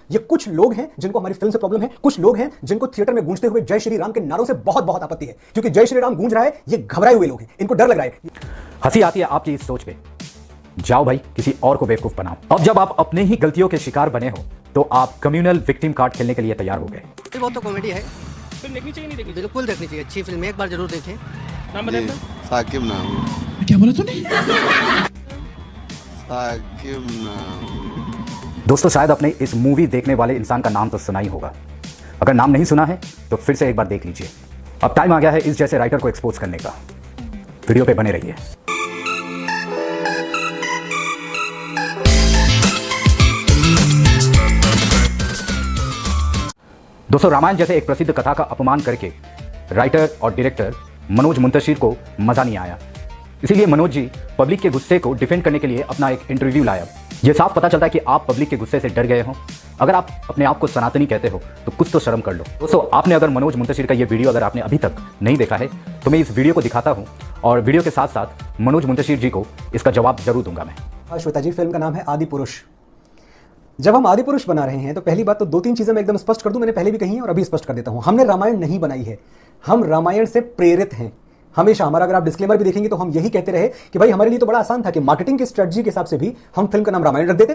ये कुछ लोग हैं जिनको हमारी फिल्म से प्रॉब्लम है, कुछ लोग हैं जिनको थिएटर में गूंजते हुए जय श्री राम के नारों से बहुत बहुत आपत्ति है, क्योंकि जय श्री राम गूंज रहा है, ये घबराए हुए लोग हैं, इनको डर लग रहा है। हंसी आती है आपकी इस सोच पे। जाओ भाई किसी और को बेवकूफ बनाओ। अब जब आप अपने ही गलतियों के शिकार बने हो तो आप कम्युनल विक्टिम कार्ड खेलने के लिए तैयार हो गए। बहुत तो कॉमेडी है, फिल्म देखनी चाहिए नहीं देखनी चाहिए? बिल्कुल देखनी चाहिए, अच्छी फिल्म है, एक बार जरूर देखें। नाम बताइए अपना। साकिब नाम। क्या बोला तूने? साकिब नाम। दोस्तों शायद अपने इस मूवी देखने वाले इंसान का नाम तो सुना ही होगा। अगर नाम नहीं सुना है तो फिर से एक बार देख लीजिए। अब टाइम आ गया है इस जैसे राइटर को एक्सपोज करने का। वीडियो पे बने रहिए। दोस्तों रामायण जैसे एक प्रसिद्ध कथा का अपमान करके राइटर और डायरेक्टर मनोज मुंतशिर को मजा नहीं आया, इसीलिए मनोज जी पब्लिक के गुस्से को डिफेंड करने के लिए अपना एक इंटरव्यू लाया। यह साफ पता चलता है कि आप पब्लिक के गुस्से से डर गए हो। अगर आप अपने आप को सनातनी कहते हो तो कुछ तो शर्म कर लो। दोस्तों आपने अगर मनोज मुंतशिर का यह वीडियो अगर आपने अभी तक नहीं देखा है तो मैं इस वीडियो को दिखाता हूं और वीडियो के साथ साथ मनोज मुंतशिर जी को इसका जवाब जरूर दूंगा मैं। श्वेता जी, फिल्म का नाम है आदि पुरुष। जब हम आदि पुरुष बना रहे हैं तो पहली बात तो दो तीन चीजें मैं एकदम स्पष्ट कर दूं, मैंने पहले भी कही है और अभी स्पष्ट कर देता हूं। हमने रामायण नहीं बनाई है, हम रामायण से प्रेरित हैं। हमेशा हमारा अगर आप डिस्क्लेमर भी देखेंगे तो हम यही कहते रहे कि भाई हमारे लिए तो बड़ा आसान था कि मार्केटिंग की स्ट्रेटजी के हिसाब से भी हम फिल्म का नाम रामायण रख देते,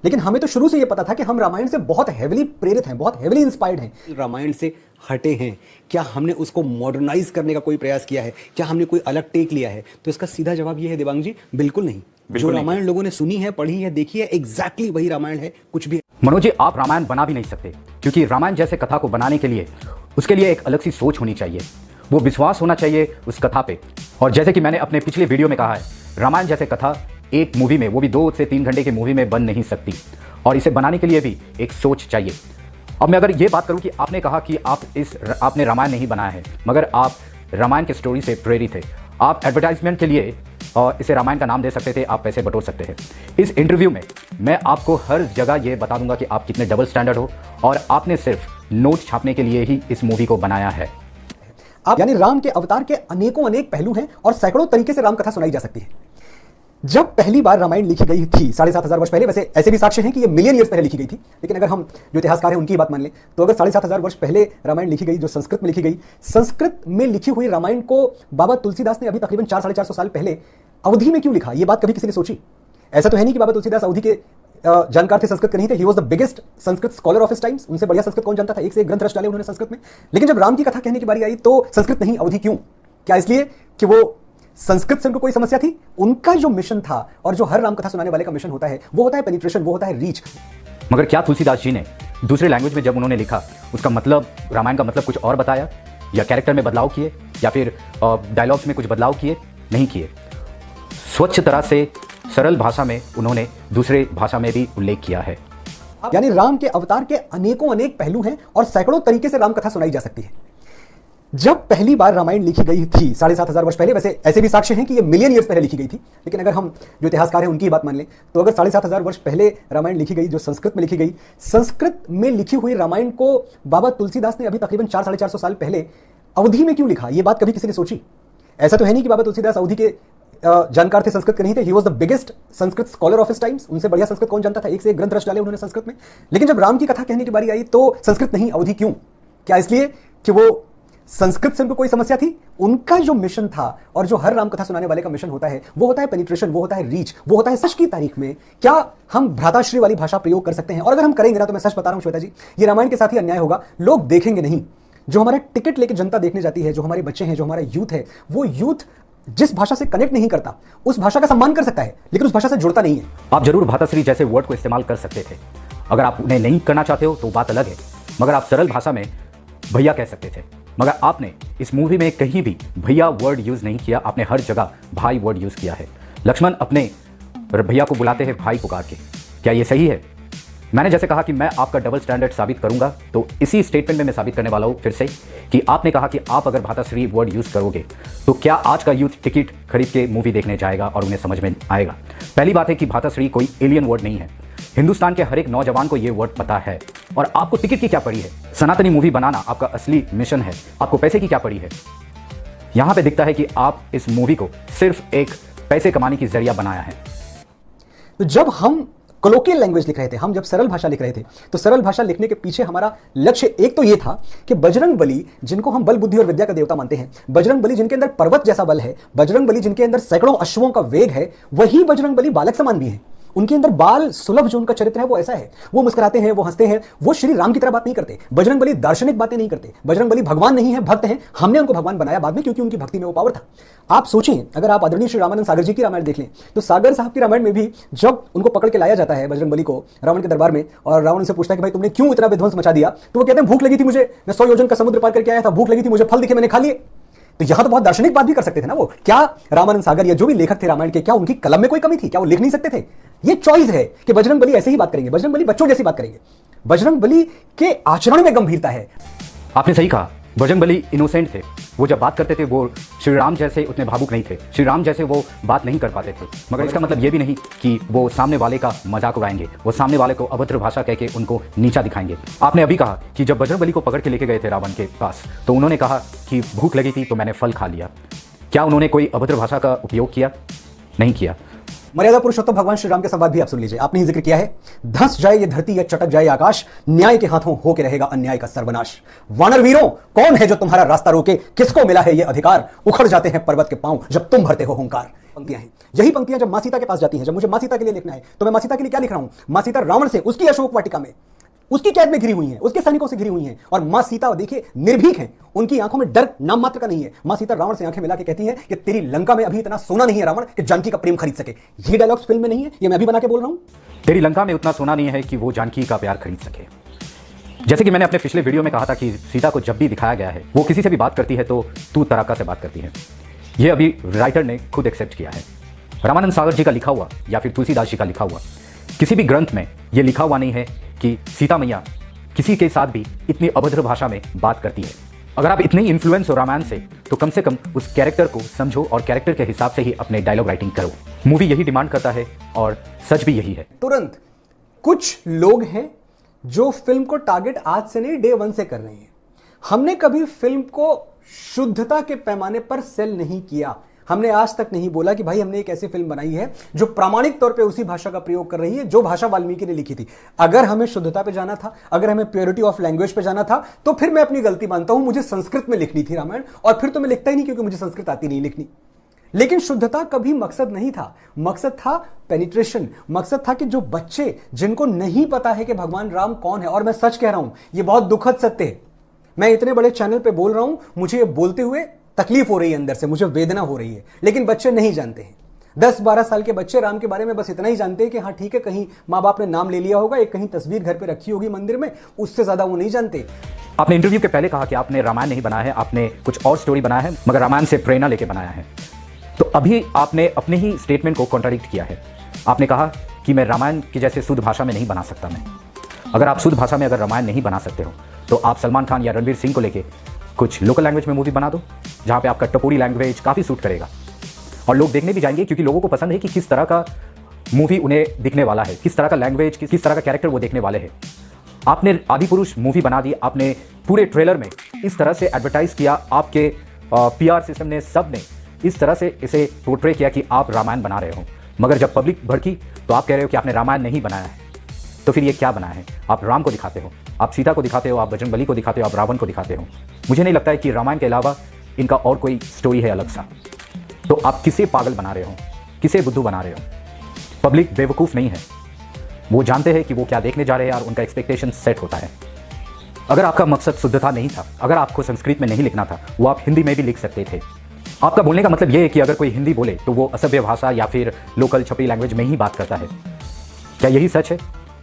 लेकिन हमें तो शुरू से यह पता था कि हम रामायण से बहुत हेविली प्रेरित हैं, बहुत हेविली इंस्पायर्ड हैं। रामायण से हटे हैं, क्या हमने उसको मॉडर्नाइज करने का कोई प्रयास किया है? क्या हमने कोई अलग टेक लिया है? तो इसका सीधा जवाब यह है देवांग जी, बिल्कुल नहीं। जो रामायण लोगों ने सुनी है, पढ़ी है, देखी है, एग्जैक्टली वही रामायण है, कुछ भी। मनोज जी आप रामायण बना भी नहीं सकते, क्योंकि रामायण जैसे कथा को बनाने के लिए उसके लिए एक अलग सी सोच होनी चाहिए, वो विश्वास होना चाहिए उस कथा पे। और जैसे कि मैंने अपने पिछले वीडियो में कहा है, रामायण जैसे कथा एक मूवी में, वो भी 2 से 3 घंटे की मूवी में बन नहीं सकती, और इसे बनाने के लिए भी एक सोच चाहिए। अब मैं अगर ये बात करूं कि आपने कहा कि आपने रामायण नहीं बनाया है, मगर आप रामायण की स्टोरी से प्रेरित थे, आप एडवर्टाइजमेंट के लिए और इसे रामायण का नाम दे सकते थे, आप पैसे बटोर सकते हैं। इस इंटरव्यू में मैं आपको हर जगह ये बता दूंगा कि आप कितने डबल स्टैंडर्ड हो और आपने सिर्फ नोट छापने के लिए ही इस मूवी को बनाया है। आप यानी राम के अवतार के अनेकों अनेक पहलू हैं और सैकड़ों तरीके से राम कथा सुनाई जा सकती है। जब पहली बार रामायण लिखी गई थी 7,500 वर्ष पहले, वैसे ऐसे भी साक्ष्य हैं कि ये मिलियन ईयर्स पहले लिखी गई थी, लेकिन अगर हम जो इतिहासकार हैं उनकी बात मान लें तो अगर 7,500 वर्ष पहले रामायण लिखी गई, जो संस्कृत में लिखी गई, संस्कृत में लिखी हुई रामायण को बाबा तुलसीदास ने अभी तकरीबन 400-450 साल पहले अवधि में क्यों लिखा? ये बात कभी किसी ने सोची? ऐसा तो है नहीं कि बाबा तुलसीदास अवधि के जानकार थे, संस्कृत के नहीं थे। He was the biggest Sanskrit scholar of his times. उनसे बढ़िया संस्कृत कौन जानता था? एक से एक ग्रंथ रच डाले उन्होंने संस्कृत में। लेकिन जब राम की कथा कहने की बारी आई तो संस्कृत नहीं, अवधि क्यों? क्या इसलिए कि वो संस्कृत से उनको कोई समस्या थी? उनका जो मिशन था और जो हर राम कथा सुनाने वाले का मिशन होता है, वो होता है पेनिट्रेशन, वो होता है रीच। मगर क्या तुलसीदास जी ने दूसरे लैंग्वेज में जब उन्होंने लिखा उसका मतलब, रामायण का मतलब कुछ और बताया, या कैरेक्टर में बदलाव किए, या फिर डायलॉग्स में कुछ बदलाव किए? नहीं किए। स्वच्छ तरह से सरल भाषा में उन्होंने दूसरे भाषा में भी उल्लेख किया है। यानी राम के अवतार के अनेकों अनेक पहलू हैं और सैकड़ों तरीके से राम कथा सुनाई जा सकती है। जब पहली बार रामायण लिखी गई थी 7,500 वर्ष पहले, वैसे ऐसे भी साक्ष्य हैं कि ये मिलियन ईयर्स पहले लिखी गई थी, लेकिन अगर हम जो इतिहासकार हैं उनकी बात मान लें तो अगर 7,500 वर्ष पहले रामायण लिखी गई, जो संस्कृत में लिखी गई, संस्कृत में लिखी हुई रामायण को बाबा तुलसीदास ने अभी तकरीबन 400-450 साल पहले अवधि में क्यों लिखा? ये बात कभी किसी ने सोची? ऐसा तो है नहीं कि बाबा तुलसीदास अवधि के जानकार थे, संस्कृत के नहीं थे। He was the biggest Sanskrit scholar of his times. उनसे बढ़िया संस्कृत कौन जानता था? एक से एक ग्रंथ रच डाले उन्होंने संस्कृत में। लेकिन जब राम की कथा कहने की बारी आई तो संस्कृत नहीं, अवधि क्यों? क्या इसलिए कि वो संस्कृत से उनको कोई समस्या थी? उनका जो मिशन था और जो हर राम कथा सुनाने वाले का मिशन होता है, वो होता है पेनिट्रेशन, वो होता है रीच, वो होता है सच की तारीख में क्या हम भ्राताश्री वाली भाषा प्रयोग कर सकते हैं? और अगर हम करेंगे ना तो मैं सच बता रहा हूं श्वेता जी, ये रामायण के साथ ही अन्याय होगा। लोग देखेंगे नहीं। जो हमारा टिकट लेके जनता देखने जाती है, जो हमारे बच्चे हैं, जो हमारा यूथ है, वो यूथ जिस भाषा से कनेक्ट नहीं करता उस भाषा का सम्मान कर सकता है, लेकिन उस भाषा से जुड़ता नहीं है। आप जरूर भाताश्री जैसे वर्ड को इस्तेमाल कर सकते थे। अगर आप उन्हें नहीं करना चाहते हो तो बात अलग है, मगर आप सरल भाषा में भैया कह सकते थे। मगर आपने इस मूवी में कहीं भी भैया वर्ड यूज नहीं किया, आपने हर जगह भाई वर्ड यूज किया है। लक्ष्मण अपने भैया को बुलाते हैं भाई पुकार के। क्या ये सही है? मैंने जैसे कहा कि मैं आपका डबल स्टैंडर्ड साबित करूंगा, तो इसी स्टेटमेंट में मैं साबित करने वाला हूं फिर से कि आपने कहा कि आप अगर भाताश्री वर्ड यूज करोगे तो क्या आज का यूथ टिकट खरीद के मूवी देखने जाएगा और उन्हें समझ में आएगा? पहली बात है कि भाताश्री कोई एलियन वर्ड नहीं है। हिंदुस्तान के हर एक नौजवान को यह वर्ड पता है। और आपको टिकट की क्या पड़ी है? सनातनी मूवी बनाना आपका असली मिशन है, आपको पैसे की क्या पड़ी है? यहां पे दिखता है कि आप इस मूवी को सिर्फ एक पैसे कमाने की जरिया बनाया है। तो जब हम कोलोकियल लैंग्वेज लिख रहे थे, हम जब सरल भाषा लिख रहे थे, तो सरल भाषा लिखने के पीछे हमारा लक्ष्य एक तो ये था कि बजरंग बली, जिनको हम बल बुद्धि और विद्या का देवता मानते हैं, बजरंग बली जिनके अंदर पर्वत जैसा बल है, बजरंग बली जिनके अंदर सैकड़ों अश्वों का वेग है, वही बजरंग बली बालक समान भी है। उनके अंदर बाल सुलभ जो उनका चरित्र है वो ऐसा है, वो मुस्कुराते हैं, वो हंसते हैं, वो श्री राम की तरह बात नहीं करते। बजरंग बली दार्शनिक बातें नहीं करते, बजरंग बली भगवान नहीं है, भक्त हैं। हमने उनको भगवान बनाया बाद में क्योंकि उनकी भक्ति में वो पावर था। आप सोचें, अगर आप आदरणीय श्री रामानंद सागर जी की रामायण देख लें, तो सागर साहब की रामायण में भी जब उनको पकड़ के लाया जाता है बजरंग बली को रावण के दरबार में, और रावण उनसे पूछता है कि भाई तुमने क्यों इतना विध्वंस मचा दिया, तो वो कहते हैं भूख लगी थी मुझे, मैं 100 योजन का समुद्र पार करके आया था, भूख लगी थी मुझे, फल दिखे मैंने खा लिए। तो यहां तो बहुत दार्शनिक बात भी कर सकते थे ना वो। क्या रामानंद सागर या जो भी लेखक थे रामायण के, क्या उनकी कलम में कोई कमी थी? क्या वो लिख नहीं सकते थे? ये चॉइस है कि बजरंग बली ऐसे ही बात करेंगे, बजरंग बली बच्चों जैसी बात करेंगे, बजरंग बली के आचरण में गंभीरता है। आपने सही कहा, बजरंग बली इनोसेंट थे। वो जब बात करते थे वो श्री राम जैसे उतने भावुक नहीं थे, श्री राम जैसे वो बात नहीं कर पाते थे। मगर इसका मतलब ये भी नहीं कि वो सामने वाले का मजाक उड़ाएंगे, वो सामने वाले को अभद्र भाषा कह के उनको नीचा दिखाएंगे। आपने अभी कहा कि जब बजरंग बली को पकड़ के लेके गए थे रावण के पास, तो उन्होंने कहा कि भूख लगी थी तो मैंने फल खा लिया। क्या उन्होंने कोई अभद्र भाषा का उपयोग किया? नहीं किया। मर्यादा पुरुषोत्तम भगवान श्री राम के संवाद भी आप सुन लीजिए। आपने ही जिक्र किया है, धंस जाए ये धरती या चटक जाए आकाश, न्याय के हाथों होके रहेगा अन्याय का सर्वनाश। वानर वीरों, कौन है जो तुम्हारा रास्ता रोके, किसको मिला है ये अधिकार, उखड़ जाते हैं पर्वत के पांव जब तुम भरते हो हुंकार। पंक्तियां हैं, यही पंक्तियां जब मां सीता के पास जाती हैं, जब मुझे मां सीता के लिए लिखना है, तो मैं मां सीता के लिए क्या लिख रहा हूं? मां सीता रावण से, उसकी अशोक वाटिका में, उसकी कैद में घिरी हुई हैं, उसके सैनिकों से घिरी हुई हैं, और मां सीता देखिए निर्भीक हैं, उनकी आंखों में डर नाम मात्र का नहीं है। मां सीता रावण से आंखें मिला के कहती हैं कि तेरी लंका में अभी इतना सोना नहीं है रावण कि जानकी का प्रेम खरीद सके। ये डायलॉग्स फिल्म में नहीं है, ये मैं अभी बना के बोल रहा हूं। तेरी लंका में उतना सोना नहीं है कि वो जानकी का प्यार खरीद सके। जैसे कि मैंने अपने पिछले वीडियो में कहा था कि सीता को जब भी दिखाया गया है वो किसी से भी बात करती है तो तू तड़ाका से बात करती है। ये अभी राइटर ने खुद एक्सेप्ट किया है। रामानंद सागर जी का लिखा हुआ या फिर तुलसीदास जी का लिखा हुआ किसी भी ग्रंथ में ये लिखा हुआ नहीं है कि सीता मैया किसी के साथ भी इतनी अभद्र भाषा में बात करती है। अगर आप इतने इन्फ्लुएंस हो रामायण से तो कम से कम उस कैरेक्टर को समझो और कैरेक्टर के हिसाब से ही अपने डायलॉग राइटिंग करो। मूवी यही डिमांड करता है और सच भी यही है। तुरंत कुछ लोग हैं जो फिल्म को टारगेट आज से नहीं डे 1 से कर रहे हैं। हमने कभी फिल्म को शुद्धता के पैमाने पर सेल नहीं किया। हमने आज तक नहीं बोला कि भाई हमने एक ऐसी फिल्म बनाई है जो प्रामाणिक तौर पे उसी भाषा का प्रयोग कर रही है जो भाषा वाल्मीकि ने लिखी थी। अगर हमें शुद्धता पे जाना था, अगर हमें प्योरिटी ऑफ लैंग्वेज पे जाना था, तो फिर मैं अपनी गलती मानता हूं, मुझे संस्कृत में लिखनी थी रामायण, और फिर तो मैं लिखता ही नहीं क्योंकि मुझे संस्कृत आती नहीं लिखनी। लेकिन शुद्धता कभी मकसद नहीं था, मकसद था पेनिट्रेशन। मकसद था कि जो बच्चे जिनको नहीं पता है कि भगवान राम कौन है, और मैं सच कह रहा हूं, ये बहुत दुखद सत्य है, मैं इतने बड़े चैनल पे बोल रहा हूं, मुझे ये बोलते हुए तकलीफ हो रही है, अंदर से मुझे वेदना हो रही है, लेकिन बच्चे नहीं जानते हैं। 10-12 साल के बच्चे राम के बारे में बस इतना ही जानते हैं कि हाँ ठीक है, कहीं माँ बाप ने नाम ले लिया होगा, एक कहीं तस्वीर घर पे रखी होगी मंदिर में, उससे ज्यादा वो नहीं जानते। आपने इंटरव्यू के पहले कहा कि आपने रामायण नहीं बनाया है, आपने कुछ और स्टोरी बनाया है, मगर रामायण से प्रेरणा लेके बनाया है। तो अभी आपने अपने ही स्टेटमेंट को कॉन्ट्राडिक्ट किया है। आपने कहा कि मैं रामायण की जैसे शुद्ध भाषा में नहीं बना सकता। मैं अगर आप शुद्ध भाषा में अगर रामायण नहीं बना सकते हो तो आप सलमान खान या रणवीर सिंह को लेके कुछ लोकल लैंग्वेज में मूवी बना दो जहां पे आपका टपोरी लैंग्वेज काफ़ी सूट करेगा और लोग देखने भी जाएंगे, क्योंकि लोगों को पसंद है कि किस तरह का मूवी उन्हें दिखने वाला है, किस तरह का लैंग्वेज, किस तरह का कैरेक्टर वो देखने वाले हैं। आपने आदि पुरुष मूवी बना दी, आपने पूरे ट्रेलर में इस तरह से एडवर्टाइज किया, आपके PR सिस्टम ने, सब ने इस तरह से इसे पोर्ट्रे किया कि आप रामायण बना रहे हो, मगर जब पब्लिक भड़की तो आप कह रहे हो कि आपने रामायण नहीं बनाया है। तो फिर ये क्या बनाया है? आप राम को दिखाते हो, आप सीता को दिखाते हो, आप बजरंगबली को दिखाते हो, आप रावण को दिखाते हो। मुझे नहीं लगता है कि रामायण के अलावा इनका और कोई स्टोरी है अलग सा। तो आप किसे पागल बना रहे हो, किसे बुद्धू बना रहे हो? पब्लिक बेवकूफ़ नहीं है, वो जानते हैं कि वो क्या देखने जा रहे हैं और उनका एक्सपेक्टेशन सेट होता है। अगर आपका मकसद शुद्धता नहीं था, अगर आपको संस्कृत में नहीं लिखना था, वो आप हिंदी में भी लिख सकते थे। आपका बोलने का मतलब ये है कि अगर कोई हिंदी बोले तो वो असभ्य भाषा या फिर लोकल छपरी लैंग्वेज में ही बात करता है। क्या यही सच है?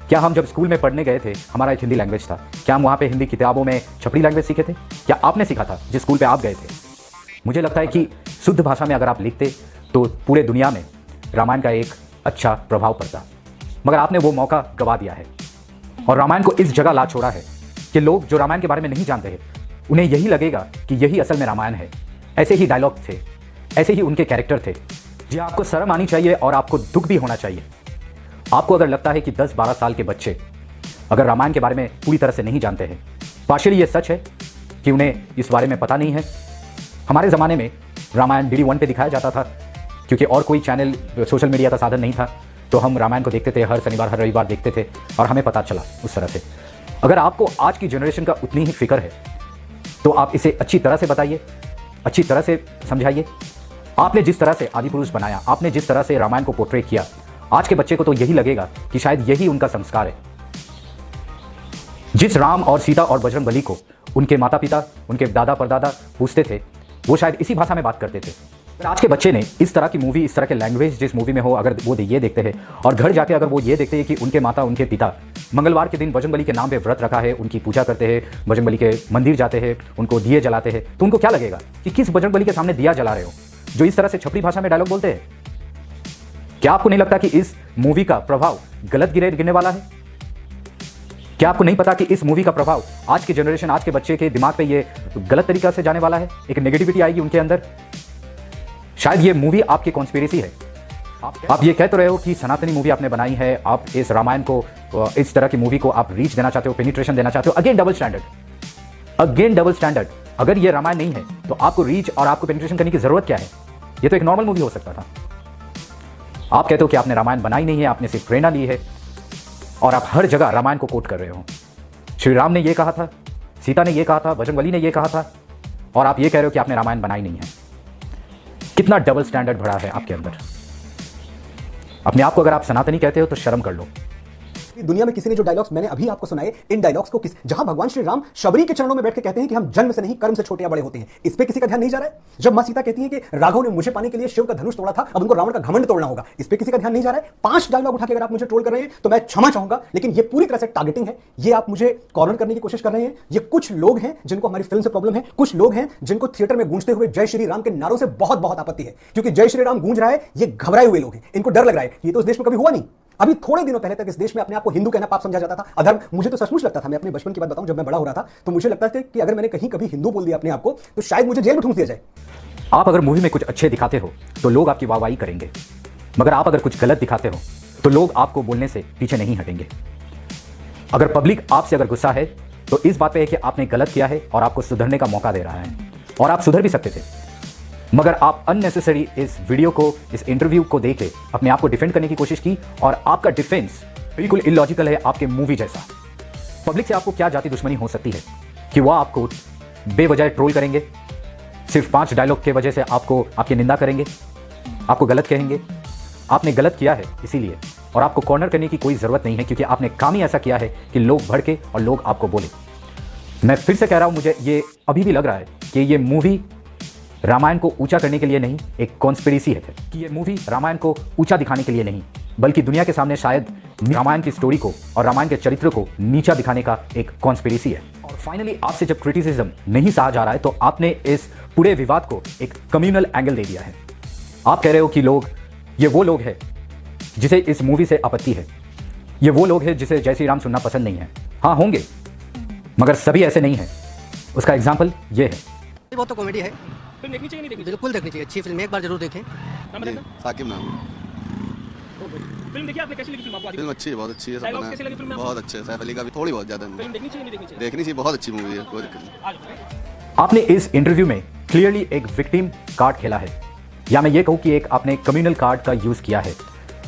क्या हम जब स्कूल में पढ़ने गए थे, हमारा एक हिंदी लैंग्वेज था, क्या हम वहाँ पे हिंदी किताबों में छपरी लैंग्वेज सीखे थे? क्या आपने सीखा था जिस स्कूल पे आप गए थे? मुझे लगता है कि शुद्ध भाषा में अगर आप लिखते तो पूरे दुनिया में रामायण का एक अच्छा प्रभाव पड़ता, मगर आपने वो मौका गवा दिया है और रामायण को इस जगह ला छोड़ा है कि लोग जो रामायण के बारे में नहीं जानते हैं उन्हें यही लगेगा कि यही असल में रामायण है। ऐसे ही डायलॉग थे, ऐसे ही उनके कैरेक्टर थे। जी, आपको शर्म आनी चाहिए और आपको दुख भी होना चाहिए। आपको अगर लगता है कि 10-12 साल के बच्चे अगर रामायण के बारे में पूरी तरह से नहीं जानते हैं, पार्शियली ये सच है कि उन्हें इस बारे में पता नहीं है। हमारे ज़माने में रामायण DD1 पे दिखाया जाता था क्योंकि और कोई चैनल, सोशल मीडिया का साधन नहीं था। तो हम रामायण को देखते थे, हर शनिवार हर रविवार देखते थे और हमें पता चला उस तरह से। अगर आपको आज की जनरेशन का उतनी ही फिक्र है तो आप इसे अच्छी तरह से बताइए, अच्छी तरह से समझाइए। आपने जिस तरह से आदिपुरुष बनाया, आपने जिस तरह से रामायण को पोर्ट्रेट किया, आज के बच्चे को तो यही लगेगा कि शायद यही उनका संस्कार है। जिस राम और सीता और बजरंगबली को उनके माता पिता, उनके दादा परदादा पूछते थे, वो शायद इसी भाषा में बात करते थे। अगर आज के बच्चे ने इस तरह की मूवी, इस तरह के लैंग्वेज जिस मूवी में हो, अगर वो ये देखते हैं और घर जाके अगर वो ये देखते हैं कि उनके माता, उनके पिता मंगलवार के दिन बजरंगबली के नाम पे व्रत रखा है, उनकी पूजा करते हैं, बजरंगबली के मंदिर जाते हैं, उनको दिए जलाते हैं, तो उनको क्या लगेगा कि किस बजरंगबली के सामने दिया जला रहे हो जो इस तरह से छपरी भाषा में डायलॉग बोलते हैं। क्या आपको नहीं लगता कि इस मूवी का प्रभाव गलत गिरने वाला है? क्या आपको नहीं पता कि इस मूवी का प्रभाव आज की जनरेशन, आज के बच्चे के दिमाग पे ये गलत तरीका से जाने वाला है? एक नेगेटिविटी आएगी उनके अंदर। शायद ये मूवी आपकी कॉन्स्पिरेसी है। आप ये कह तो रहे हो कि सनातनी मूवी आपने बनाई है, आप इस रामायण को, इस तरह की मूवी को आप रीच देना चाहते हो, पेनिट्रेशन देना चाहते हो। Again double standard, again double standard. अगर ये रामायण नहीं है तो आपको रीच और आपको पेनिट्रेशन करने की जरूरत क्या है? ये तो एक नॉर्मल मूवी हो सकता था। आप कहते हो कि आपने रामायण बनाई नहीं है, आपने सिर्फ प्रेरणा ली है और आप हर जगह रामायण को कोट कर रहे हो। श्री राम ने यह कहा था, सीता ने यह कहा था, बजरंगबली ने यह कहा था और आप ये कह रहे हो कि आपने रामायण बनाई नहीं है। कितना डबल स्टैंडर्ड भरा है आपके अंदर। अपने आप को अगर आप सनातनी कहते हो तो शर्म कर लो। दुनिया में किसी ने जो डायलॉग्स मैंने अभी आपको सुनाए, इन डायलॉग्स को जहां भगवान श्री राम शबरी के चरणों में बैठ के कहते हैं कि हम जन्म से नहीं कर्म से छोटे या बड़े होते हैं, इस पे किसी का ध्यान नहीं जा रहा है। जब मां सीता कहती है कि राघव ने मुझे पाने के लिए शिव का धनुष तोड़ा था, अब उनको रावण का घमंड तोड़ना होगा, इस पे किसी का ध्यान नहीं जा रहा है। 5 डायलॉग उठा के अगर आप मुझे ट्रोल कर रहे हैं तो मैं क्षमा चाहूंगा, लेकिन ये पूरी तरह से टारगेटिंग है। ये आप मुझे कॉर्नर करने की कोशिश कर रहे हैं। ये कुछ लोग हैं जिनको हमारी फिल्म से प्रॉब्लम है, कुछ लोग हैं जिनको थिएटर में गूंजते हुए जय श्री राम के नारों से बहुत बहुत आपत्ति है, क्योंकि जय श्री राम गूंज रहा है, ये घबराए हुए लोग हैं, इनको डर लग रहा है। ये तो इस देश में कभी हुआ नहीं। अभी थोड़े दिनों पहले तक इस देश में अपने आप को हिंदू कहना पाप समझा जाता था, अधर्म। मुझे तो सचमुच लगता था, मैं अपने बचपन की बात बताऊं, जब मैं बड़ा हो रहा था तो मुझे लगता था कि अगर मैंने कहीं कभी हिंदू बोल दिया अपने आप को तो शायद मुझे जेल में ठूंस दिया जाए। आप अगर मूवी में कुछ अच्छे दिखाते हो तो लोग आपकी वाहवाही करेंगे, मगर आप अगर कुछ गलत दिखाते हो तो लोग आपको बोलने से पीछे नहीं हटेंगे। अगर पब्लिक आपसे अगर गुस्सा है तो इस बात पे है कि आपने गलत किया है और आपको सुधरने का मौका दे रहा है, और आप सुधर भी सकते थे। मगर आप अननेसेसरी इस वीडियो को, इस इंटरव्यू को देके अपने आप को डिफेंड करने की कोशिश की, और आपका डिफेंस बिल्कुल इलॉजिकल है, आपके मूवी जैसा। पब्लिक से आपको क्या जाति दुश्मनी हो सकती है कि वह आपको बेवजह ट्रोल करेंगे, सिर्फ 5 डायलॉग के वजह से आपको, आपकी निंदा करेंगे, आपको गलत कहेंगे। आपने गलत किया है इसीलिए, और आपको कॉर्नर करने की कोई जरूरत नहीं है, क्योंकि आपने काम ही ऐसा किया है कि लोग भड़के और लोग आपको बोले। मैं फिर से कह रहा हूं, मुझे ये अभी भी लग रहा है कि ये मूवी रामायण को ऊंचा करने के लिए नहीं, एक कॉन्स्पिरेसी है कि ये मूवी रामायण को ऊंचा दिखाने के लिए नहीं, बल्कि दुनिया के सामने शायद रामायण की स्टोरी को और रामायण के चरित्र को नीचा दिखाने का एक कॉन्स्पिरेसी है। और फाइनली आपसे जब क्रिटिसिज्म नहीं सहा जा रहा है तो आपने इस पूरे विवाद को एक कम्युनल एंगल दे दिया है। आप कह रहे हो कि लोग, ये वो लोग हैं जिसे इस मूवी से आपत्ति है, ये वो लोग हैं जिसे जय श्री राम सुनना पसंद नहीं है। हाँ होंगे, मगर सभी ऐसे नहीं है। उसका एग्जाम्पल ये है। बहुत तो कॉमेडी है, फिल्म देखनी चाहिए नहीं देखनी चाहिए? बिल्कुल देखनी चाहिए। अच्छी फिल्म है, एक बार जरूर देखें। नाम बताइए अपना। साकिब नाम। फिल्म देखी आपने, कैसी लगी फिल्म आपको? फिल्म अच्छी है, बहुत अच्छी है, सब Dialogues बना कैसे लगे फिल्म में है, आपको? बहुत अच्छे है। सैफ अली का भी थोड़ी बहुत ज्यादा नहीं। फिल्म देखनी चाहिए नहीं देखनी चाहिए? देखनी चाहिए, बहुत अच्छी मूवी है, कोई दिक्कत नहीं। आज आपने इस इंटरव्यू में क्लियरली एक विक्टिम कार्ड खेला है, या मैं ये कहूं कि एक आपने कम्युनल कार्ड का यूज किया है,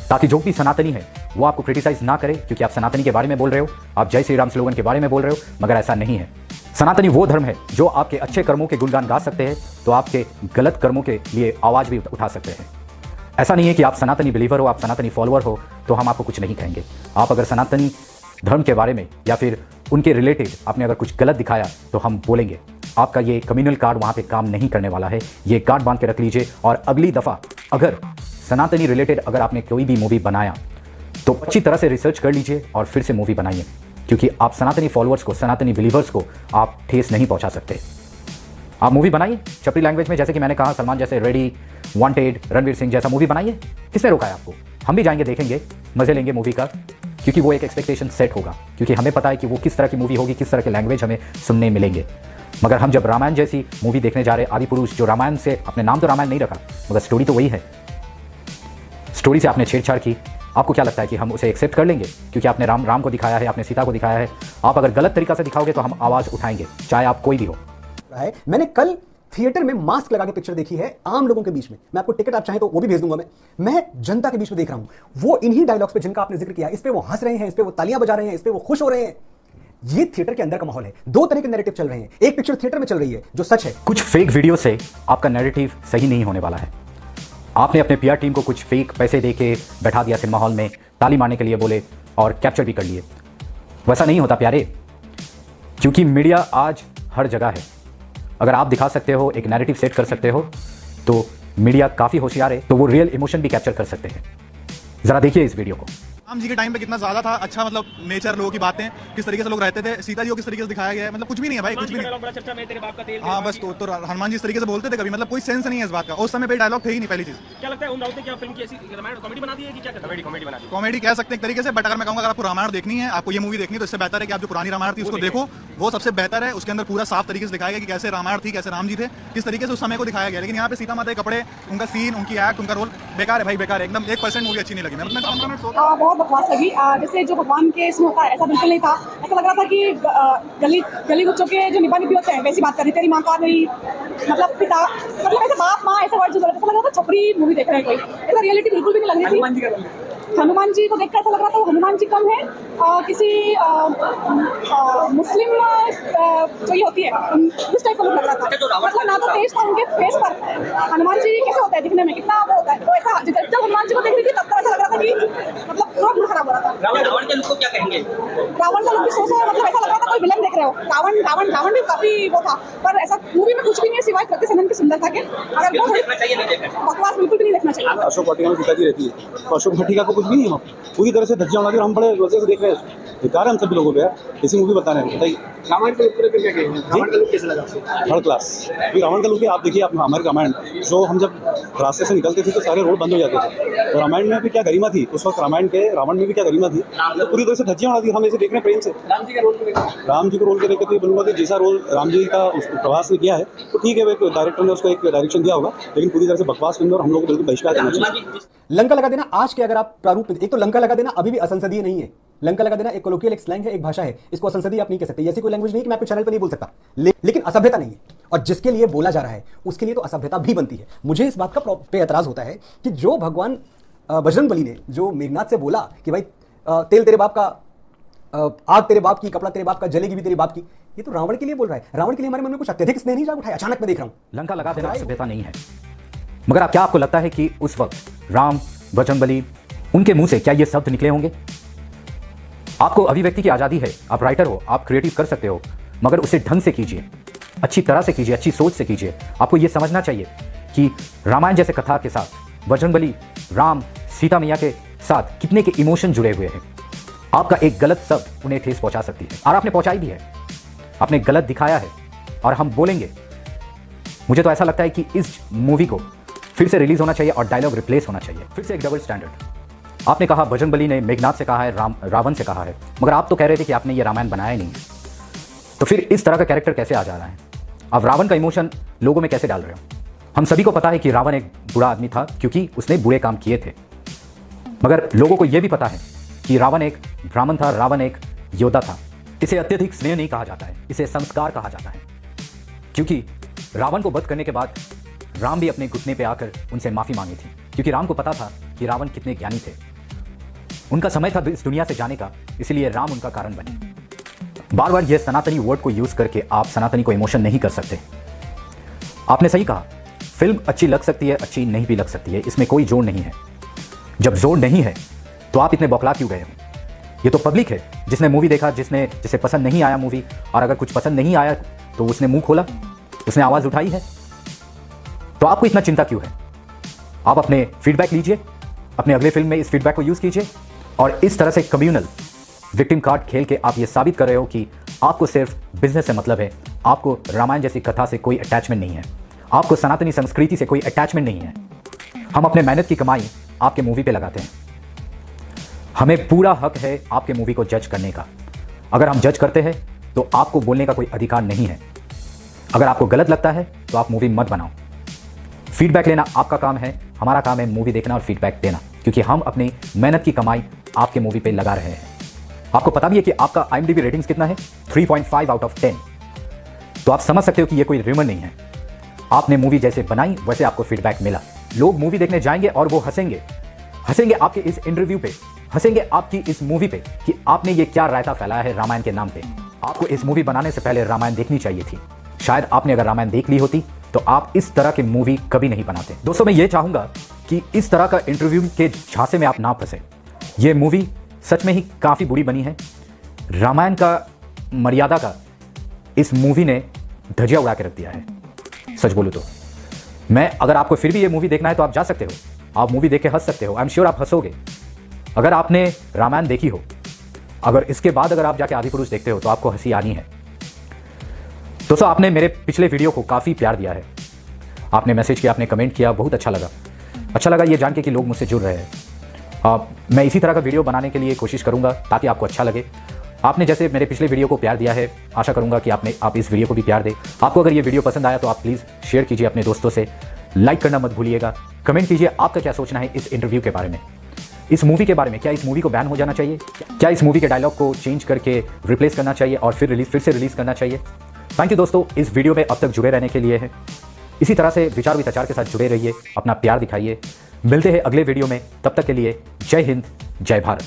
ताकि जो भी सनातनी है वो आपको क्रिटिसाइज ना करे, क्योंकि आप सनातनी के बारे में बोल रहे हो, आप जय श्री राम स्लोगन के बारे में बोल रहे हो, मगर ऐसा नहीं है। सनातनी वो धर्म है जो आपके अच्छे कर्मों के गुणगान गा सकते हैं तो आपके गलत कर्मों के लिए आवाज भी उठा सकते हैं। ऐसा नहीं है कि आप सनातनी बिलीवर हो, आप सनातनी फॉलोअर हो तो हम आपको कुछ नहीं कहेंगे। आप अगर सनातनी धर्म के बारे में या फिर उनके रिलेटेड आपने अगर कुछ गलत दिखाया तो हम बोलेंगे। आपका ये कम्युनल कार्ड वहाँ पे काम नहीं करने वाला है, ये कार्ड बांध के रख लीजिए। और अगली दफ़ा अगर सनातनी रिलेटेड अगर आपने कोई भी मूवी बनाया तो अच्छी तरह से रिसर्च कर लीजिए और फिर से मूवी बनाइए, क्योंकि आप सनातनी फॉलोअर्स को, सनातनी बिलीवर्स को आप ठेस नहीं पहुंचा सकते। आप मूवी बनाइए छपरी लैंग्वेज में, जैसे कि मैंने कहा, सलमान जैसे, रेडी, वांटेड, रणवीर सिंह जैसा मूवी बनाइए। किसने रोका है आपको? हम भी जाएंगे, देखेंगे, मजे लेंगे मूवी का, क्योंकि वो एक एक्सपेक्टेशन सेट होगा, क्योंकि हमें पता है कि वो किस तरह की मूवी होगी, किस तरह के लैंग्वेज हमें सुनने मिलेंगे। मगर हम जब रामायण जैसी मूवी देखने जा रहे हैं, आदिपुरुष, जो रामायण से, अपने नाम तो रामायण नहीं रखा मगर स्टोरी तो वही है, स्टोरी से आपने छेड़छाड़ की, आपको क्या लगता है कि हम उसे एक्सेप्ट कर लेंगे? क्योंकि आपने राम को दिखाया है, आपने सीता को दिखाया है। आप अगर गलत तरीका से दिखाओगे तो हम आवाज़ उठाएंगे, चाहे आप कोई भी हो। मैंने कल थिएटर में मास्क लगा के पिक्चर देखी है आम लोगों के बीच में। मैं आपको टिकट आप चाहें तो वो भी भेज दूंगा। मैं जनता के बीच में देख रहा हूं, वो इन्हीं डायलॉग्स पे जिनका आपने जिक्र किया, इस पे वो हंस रहे हैं, इस पे वो तालियां बजा रहे हैं, इस पे वो खुश हो रहे हैं। ये थिएटर के अंदर का माहौल है। दो तरह के नैरेटिव चल रहे हैं। एक पिक्चर थिएटर में चल रही है जो सच है। कुछ फेक वीडियो से आपका नैरेटिव सही नहीं होने वाला है। आपने अपने पीआर टीम को कुछ फेक पैसे देके बैठा दिया सिनेमा हॉल में, ताली मारने के लिए बोले और कैप्चर भी कर लिए। वैसा नहीं होता प्यारे, क्योंकि मीडिया आज हर जगह है। अगर आप दिखा सकते हो, एक नैरेटिव सेट कर सकते हो, तो मीडिया काफ़ी होशियार है, तो वो रियल इमोशन भी कैप्चर कर सकते हैं। ज़रा देखिए इस वीडियो को। राम जी के टाइम पे कितना ज्यादा था अच्छा, मतलब नेचर, लोगों की बातें, किस तरीके से लोग रहते थे, सीता जी को किस तरीके से दिखाया गया है, मतलब कुछ भी नहीं है भाई, कुछ भी नहीं। बड़ा चर्चा में तेरे बाप का तेल। हाँ बस तो हनुमान जी इस तरीके से बोलते थे कभी, मतलब कोई सेंस नहीं है इस बात का। उस समय पे डायलॉग थे ही नहीं पहली चीज। क्या लगता है ओम राउत ने क्या फिल्म की ऐसी रामायण कॉमेडी बना दी है कि क्या कॉमेडी बना दी? कॉमेडी कह सकते हैं एक तरीके से, बट अगर मैं कहूँगा अगर आपको रामायण देखनी है, आपको ये मूवी देखनी है, तो इससे बेहतर है कि आप जो पुरानी रामायण थी उसको देखो, वो सबसे बेहतर है। उसके अंदर पूरा साफ तरीके से दिखाया गया कि कैसे रामायण थी, कैसे राम जी थे, किस तरीके से उस समय को दिखाया गया। लेकिन यहाँ पे सीता माता के कपड़े, उनका सीन, उनकी एक्ट, उनका रोल बेकार है भाई, बेकार है एकदम। 1% मूवी अच्छी नहीं लगी। बहुत बकवास लगी। जैसे जो भगवान के इसमें होता है ऐसा बिल्कुल नहीं था। ऐसा लग रहा था कि गली गुच्चों के जो निभा निभी होते हैं वैसी बात कर रही, तेरी माँ का मेरी मतलब पिता, मतलब ऐसे बाप माँ ऐसे वर्ड जो ऐसा लग रहा था छपरी मूवी देख रहे हैं कोई, ऐसा रियलिटी बिल्कुल भी नहीं लग रही थी। हनुमान जी को देखकर ऐसा लग रहा था वो हनुमान जी कम है किसी मुस्लिम जो ये होती है उस टाइप का लग रहा था। मतलब ना तो तेज था उनके फेस पर। हनुमान जी कैसे होता है दिखने में, कितना वो होता है, तो ऐसा जब हनुमान जी को देख रही थी तब तो ऐसा लग रहा था कि मतलब पूरा मूड खराब हो रहा था। रावण के लुक को क्या कहेंगे? रावण का लुक भी सोचो, मतलब ऐसा लग रहा था कोई विलन देख रहे हो। रावण भी काफी वो था, पर ऐसा मूवी में कुछ भी नहीं है सिवाय कृति सेनन की सुंदरता के। अगर वो बकवास बिल्कुल भी नहीं देखना चाहिए। अशोक वाटिका में सीता जी रहती है, तो अशोक वाटिका को कुछ भी नहीं हो, पूरी तरह से धज्जियां उड़ा दी। हम बड़े वजह से देख रहे हैं, बेकार है हम सभी लोगों पे यार, ऐसी मूवी बता रहे हैं। बताइए रामायण के लुक को क्या कहेंगे? रावण का लुक कैसा लगा? Third class. अभी रावण का लुक है, आप देखिए, आप हमारे रामायण जो हम जब रास्ते से निकलते थे तो सारे रोड बंद हो जाते थे, तो रामायण में भी क्या गरिमा थी उस वक्त, रावण में भी क्या गरिमा थी, तो पूरी तरह से धज्जियां उड़ा दी। हम ऐसे देख रहे हैं प्रेम से। राम जी का रोल को राम जी को रोल करके तो ये बोलूँगा कि जैसा रोल राम जी का उस प्रवास ने किया है, तो ठीक है, वो डायरेक्टर ने उसको एक डायरेक्शन दिया होगा, लेकिन पूरी तरह से बकवास फिल्म और हम लोग को बिल्कुल बहिष्कार करना चाहिए। लंका लगा देना आज के अगर आप प्रारूप, एक तो लंका लगा देना अभी भी असंसदीय नहीं है। लंका लगा देना एक कोलोकियल, एक स्लैंग है, एक भाषा है, इसको असंसदीय आप नहीं कह सकते। ऐसी कोई लैंग्वेज नहीं कि मैं आपके चैनल पर नहीं बोल सकता, लेकिन असभ्यता नहीं है। और जिसके लिए बोला जा रहा है उसके लिए तो असभ्यता भी बनती है। मुझे इस बात का पे एतराज होता है कि जो भगवान बजरंगबली ने जो मेघनाथ से बोला कि भाई तेल तेरे बाप का, आग तेरे बाप की, कपड़ा तेरे बाप का, जलेगी भी तेरे बाप की, ये तो रावण के लिए बोल रहा है। रावण के लिए हमारे मन में कुछ अत्यधिक स्नेह नहीं जाग उठाया, अचानक मैं देख रहा हूं। लंका लगा देना सभ्यता नहीं है। मगर क्या आपको लगता है कि उस वक्त राम, बजरंगबली, उनके मुंह से क्या ये शब्द निकले होंगे? आपको अभिव्यक्ति की आज़ादी है, आप राइटर हो, आप क्रिएटिव कर सकते हो, मगर उसे ढंग से कीजिए, अच्छी तरह से कीजिए, अच्छी सोच से कीजिए। आपको ये समझना चाहिए कि रामायण जैसे कथा के साथ बजरंगबली, राम, सीता मैया के साथ कितने के इमोशन जुड़े हुए हैं। आपका एक गलत शब्द उन्हें ठेस पहुंचा सकती है, और आपने पहुंचाई भी है। आपने गलत दिखाया है और हम बोलेंगे। मुझे तो ऐसा लगता है कि इस मूवी को फिर से रिलीज होना चाहिए और डायलॉग रिप्लेस होना चाहिए। फिर से एक डबल स्टैंडर्ड। आपने कहा बजरंगबली ने मेघनाथ से कहा है, रावण से कहा है, मगर आप तो कह रहे थे कि आपने ये रामायण बनाया नहीं है, तो फिर इस तरह का कैरेक्टर कैसे आ जा रहा है? आप रावण का इमोशन लोगों में कैसे डाल रहे हो? हम सभी को पता है कि रावण एक बुरा आदमी था क्योंकि उसने बुरे काम किए थे, मगर लोगों को यह भी पता है कि रावण एक ब्राह्मण था, रावण एक योद्धा था। इसे अत्यधिक स्नेह नहीं कहा जाता है, इसे संस्कार कहा जाता है, क्योंकि रावण को वध करने के बाद राम भी अपने घुटने पे आकर उनसे माफी मांगी थी, क्योंकि राम को पता था कि रावण कितने ज्ञानी थे। उनका समय था इस दुनिया से जाने का, इसलिए राम उनका कारण बने। बार बार यह सनातनी वर्ड को यूज करके आप सनातनी को इमोशन नहीं कर सकते। आपने सही कहा, फिल्म अच्छी लग सकती है, अच्छी नहीं भी लग सकती है, इसमें कोई जोड़ नहीं है। जब जोड़ नहीं है तो आप इतने बौखला क्यों गए हो? ये तो पब्लिक है जिसने मूवी देखा, जिसे पसंद नहीं आया मूवी, और अगर कुछ पसंद नहीं आया तो उसने मुंह खोला, उसने आवाज उठाई है, तो आपको इतना चिंता क्यों है? आप अपने फीडबैक लीजिए, अपने अगले फिल्म में इस फीडबैक को यूज कीजिए, और इस तरह से कम्युनल विक्टिम कार्ड खेल के आप ये साबित कर रहे हो कि आपको सिर्फ बिजनेस से मतलब है, आपको रामायण जैसी कथा से कोई अटैचमेंट नहीं है, आपको सनातनी संस्कृति से कोई अटैचमेंट नहीं है। हम अपने मेहनत की कमाई आपके मूवी पे लगाते हैं, हमें पूरा हक है आपके मूवी को जज करने का। अगर हम जज करते हैं तो आपको बोलने का कोई अधिकार नहीं है। अगर आपको गलत लगता है तो आप मूवी मत बनाओ। फीडबैक लेना आपका काम है, हमारा काम है मूवी देखना और फीडबैक देना, क्योंकि हम अपनी मेहनत की कमाई आपके मूवी पे लगा रहे हैं। आपको पता भी है कि आपका IMDb रेटिंग्स कितना है? 3.5 आउट ऑफ 10। तो आप समझ सकते हो कि ये कोई र्यूमर नहीं है। आपने मूवी जैसे बनाई वैसे आपको फीडबैक मिला। लोग मूवी देखने जाएंगे और वो हंसेंगे आपके इस इंटरव्यू पे, हंसेंगे आपकी इस मूवी पे कि आपने ये क्या रायता फैलाया है रामायण के नाम पे। आपको इस मूवी बनाने से पहले रामायण देखनी चाहिए थी। शायद आपने अगर रामायण देख ली होती तो आप इस तरह की मूवी कभी नहीं बनाते। दोस्तों, मैं ये चाहूंगा कि इस तरह का इंटरव्यू के झांसे में आप ना फंसे। ये मूवी सच में ही काफी बुरी बनी है। रामायण का, मर्यादा का इस मूवी ने धजिया उड़ा के रख दिया है। सच बोलूं तो अगर आपको फिर भी ये मूवी देखना है तो आप जा सकते हो, आप मूवी देख के हंस सकते हो। आई एम श्योर आप हंसोगे। अगर आपने रामायण देखी हो, अगर इसके बाद अगर आप जाके आदिपुरुष देखते हो तो आपको हंसी आनी है। दोस्तों, आपने मेरे पिछले वीडियो को काफ़ी प्यार दिया है। आपने मैसेज किया, आपने कमेंट किया, बहुत अच्छा लगा ये जान के कि लोग मुझसे जुड़ रहे हैं। मैं इसी तरह का वीडियो बनाने के लिए कोशिश करूंगा ताकि आपको अच्छा लगे। आपने जैसे मेरे पिछले वीडियो को प्यार दिया है, आशा करूंगा कि आप इस वीडियो को भी प्यार दें। आपको अगर ये वीडियो पसंद आया तो आप प्लीज़ शेयर कीजिए अपने दोस्तों से, लाइक करना मत भूलिएगा, कमेंट कीजिए आपका क्या सोचना है इस इंटरव्यू के बारे में, इस मूवी के बारे में। क्या इस मूवी को बैन हो जाना चाहिए? क्या इस मूवी के डायलॉग को चेंज करके रिप्लेस करना चाहिए और फिर से रिलीज़ करना चाहिए? थैंक यू दोस्तों, इस वीडियो में अब तक जुड़े रहने के लिए है। इसी तरह से विचार विचार के साथ जुड़े रहिए, अपना प्यार दिखाइए। मिलते हैं अगले वीडियो में, तब तक के लिए जय हिंद, जय भारत।